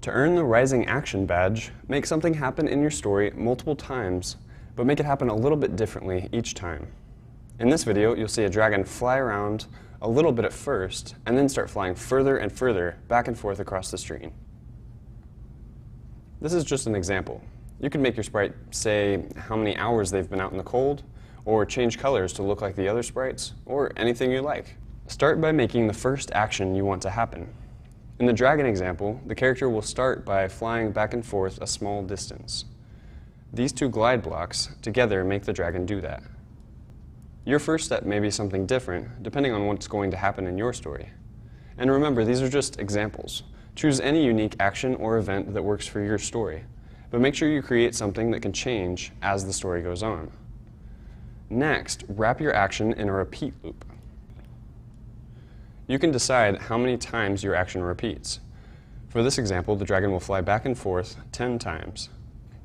To earn the Rising Action badge, make something happen in your story multiple times, but make it happen a little bit differently each time. In this video, you'll see a dragon fly around a little bit at first, and then start flying further and further back and forth across the screen. This is just an example. You could make your sprite say how many hours they've been out in the cold, or change colors to look like the other sprites, or anything you like. Start by making the first action you want to happen. In the dragon example, the character will start by flying back and forth a small distance. These two glide blocks together make the dragon do that. Your first step may be something different, depending on what's going to happen in your story. And remember, these are just examples. Choose any unique action or event that works for your story, but make sure you create something that can change as the story goes on. Next, wrap your action in a repeat loop. You can decide how many times your action repeats. For this example, the dragon will fly back and forth 10 times.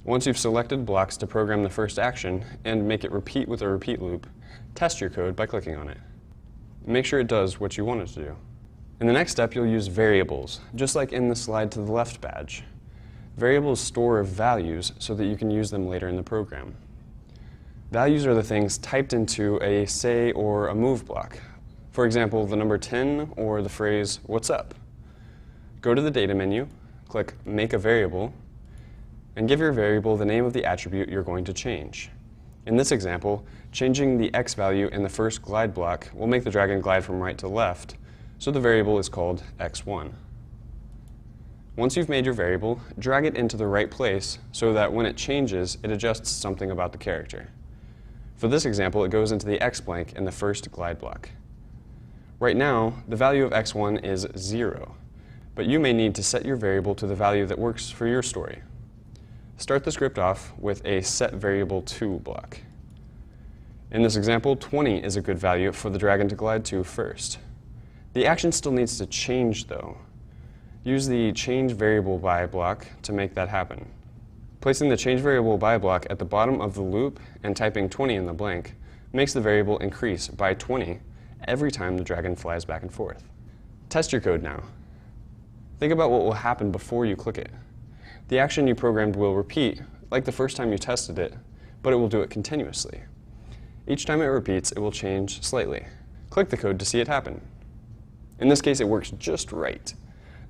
Once you've selected blocks to program the first action and make it repeat with a repeat loop, test your code by clicking on it. Make sure it does what you want it to do. In the next step, you'll use variables, just like in the slide to the left badge. Variables store values so that you can use them later in the program. Values are the things typed into a say or a move block. For example, the number 10 or the phrase, "What's up?" Go to the data menu, click Make a Variable, and give your variable the name of the attribute you're going to change. In this example, changing the x value in the first glide block will make the dragon glide from right to left, so the variable is called x1. Once you've made your variable, drag it into the right place so that when it changes, it adjusts something about the character. For this example, it goes into the x blank in the first glide block. Right now, the value of x1 is 0, but you may need to set your variable to the value that works for your story. Start the script off with a setVariable2 block. In this example, 20 is a good value for the dragon to glide to first. The action still needs to change though. Use the changeVariableBy block to make that happen. Placing the changeVariableBy block at the bottom of the loop and typing 20 in the blank makes the variable increase by 20 every time the dragon flies back and forth. Test your code now. Think about what will happen before you click it. The action you programmed will repeat, like the first time you tested it, but it will do it continuously. Each time it repeats, it will change slightly. Click the code to see it happen. In this case, it works just right.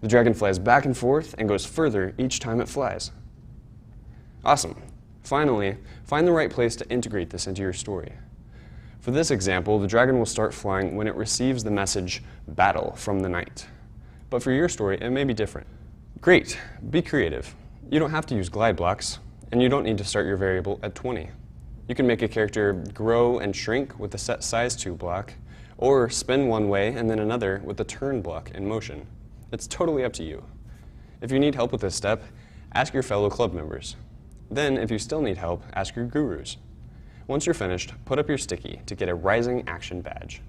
The dragon flies back and forth and goes further each time it flies. Awesome. Finally, find the right place to integrate this into your story. For this example, the dragon will start flying when it receives the message "Battle" from the knight. But for your story, it may be different. Great, be creative. You don't have to use glide blocks, and you don't need to start your variable at 20. You can make a character grow and shrink with the setSize2 block, or spin one way and then another with the turn block in motion. It's totally up to you. If you need help with this step, ask your fellow club members. Then, if you still need help, ask your gurus. Once you're finished, put up your sticky to get a Rising Action badge.